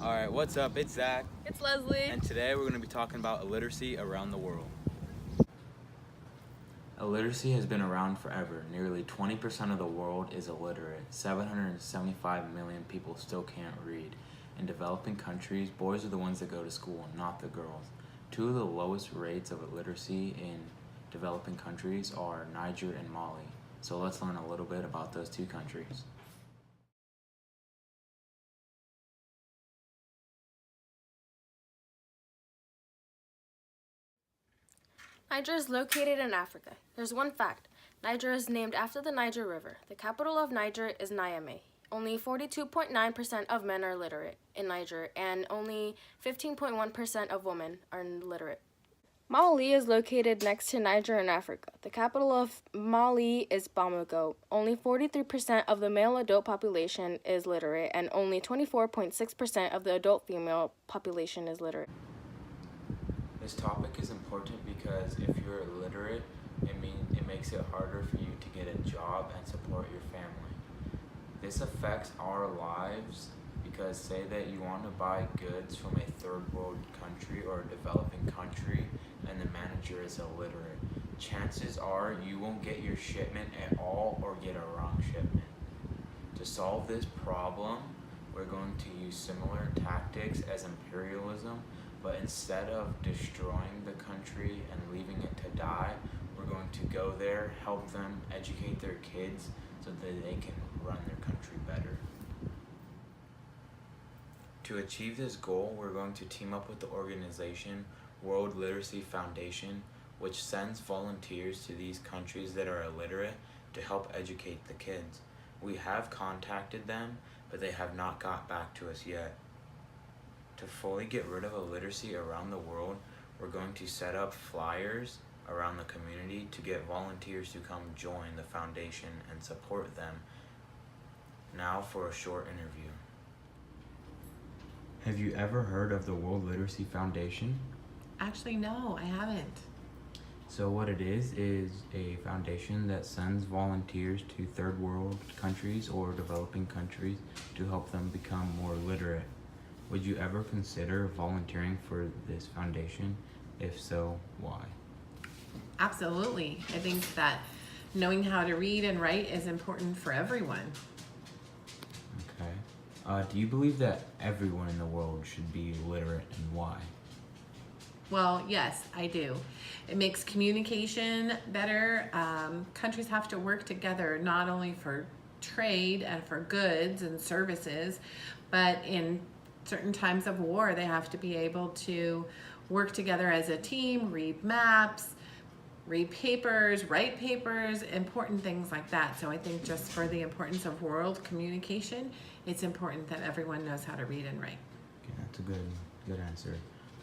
Alright, what's up? It's Zach. It's Leslie. And today we're going to be talking about illiteracy around the world. Illiteracy has been around forever. Nearly 20% of the world is illiterate. 775 million people still can't read. In developing countries, boys are the ones that go to school, not the girls. Two of the lowest rates of illiteracy in developing countries are Niger and Mali. So let's learn a little bit about those two countries. Niger is located in Africa. There's one fact. Niger is named after the Niger River. The capital of Niger is Niamey. Only 42.9% of men are literate in Niger, and only 15.1% of women are literate. Mali is located next to Niger in Africa. The capital of Mali is Bamako. Only 43% of the male adult population is literate, and only 24.6% of the adult female population is literate. This topic is important because if you're illiterate, it makes it harder for you to get a job and support your family. This affects our lives because say that you want to buy goods from a third world country or a developing country and the manager is illiterate. Chances are you won't get your shipment at all or get a wrong shipment. To solve this problem, we're going to use similar tactics as imperialism, but instead of destroying the country and leaving it to die, we're going to go there, help them, educate their kids so that they can run their country better. To achieve this goal, we're going to team up with the organization World Literacy Foundation, which sends volunteers to these countries that are illiterate to help educate the kids. We have contacted them, but they have not got back to us yet. To fully get rid of illiteracy around the world, we're going to set up flyers around the community to get volunteers to come join the foundation and support them. Now for a short interview. Have you ever heard of the World Literacy Foundation? Actually, no, I haven't. So what it is a foundation that sends volunteers to third world countries or developing countries to help them become more literate. Would you ever consider volunteering for this foundation? If so, why? Absolutely. I think that knowing how to read and write is important for everyone. Okay. Do you believe that everyone in the world should be literate, and why? Well, yes, I do. It makes communication better. Countries have to work together not only for trade and for goods and services, but in certain times of war, they have to be able to work together as a team, read maps, read papers, write papers, important things like that. So I think just for the importance of world communication, it's important that everyone knows how to read and write. Okay, that's a good answer.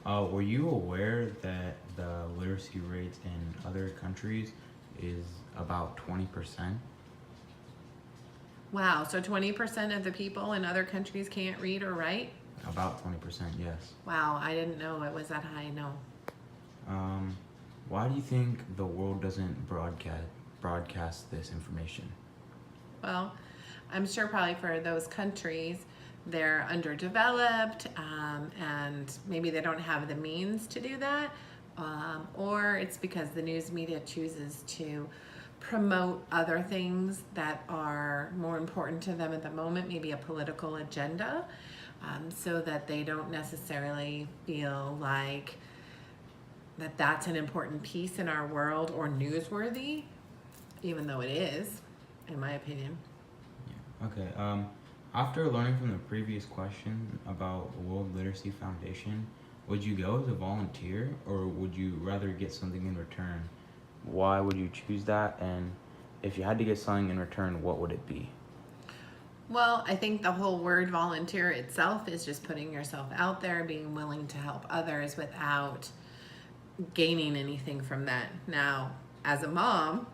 Were you aware that the literacy rates in other countries is about 20%? Wow, so 20% of the people in other countries can't read or write? About 20%, yes. Wow, I didn't know it was that high, no. Why do you think the world doesn't broadcast this information? Well, I'm sure probably for those countries, they're underdeveloped and maybe they don't have the means to do that, or it's because the news media chooses to promote other things that are more important to them at the moment, maybe a political agenda, so that they don't necessarily feel like that's an important piece in our world or newsworthy, even though it is, in my opinion. Yeah. Okay. After learning from the previous question about the World Literacy Foundation, would you go as a volunteer or would you rather get something in return? Why would you choose that? And if you had to get something in return, what would it be? Well, I think the whole word volunteer itself is just putting yourself out there, being willing to help others without gaining anything from that. Now, as a mom,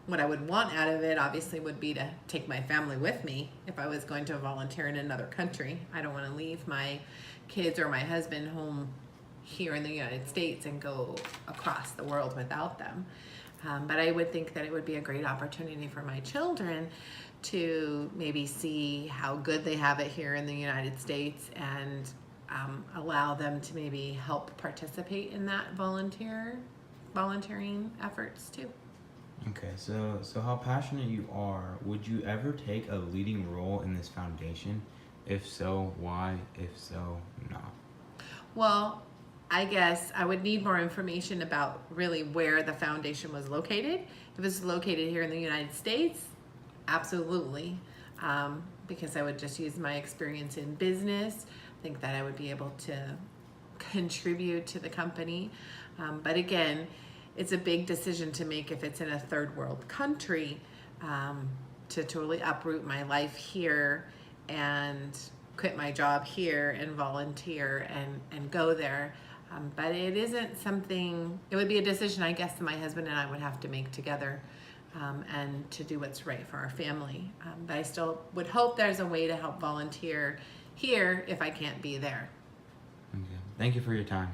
what I would want out of it obviously would be to take my family with me if I was going to volunteer in another country. I don't want to leave my kids or my husband home here in the United States and go across the world without them. But I would think that it would be a great opportunity for my children to maybe see how good they have it here in the United States and allow them to maybe help participate in that volunteering efforts too. Okay, so how passionate you are, would you ever take a leading role in this foundation? If so, why? If so, not. Well, I guess I would need more information about really where the foundation was located. If it's located here in the United States, absolutely, because I would just use my experience in business. I think that I would be able to contribute to the company. But again, it's a big decision to make if it's in a third world country, to totally uproot my life here and quit my job here and volunteer and go there. But it isn't something, it would be a decision I guess that my husband and I would have to make together, and to do what's right for our family. But I still would hope there's a way to help volunteer here if I can't be there. Okay. Thank you for your time.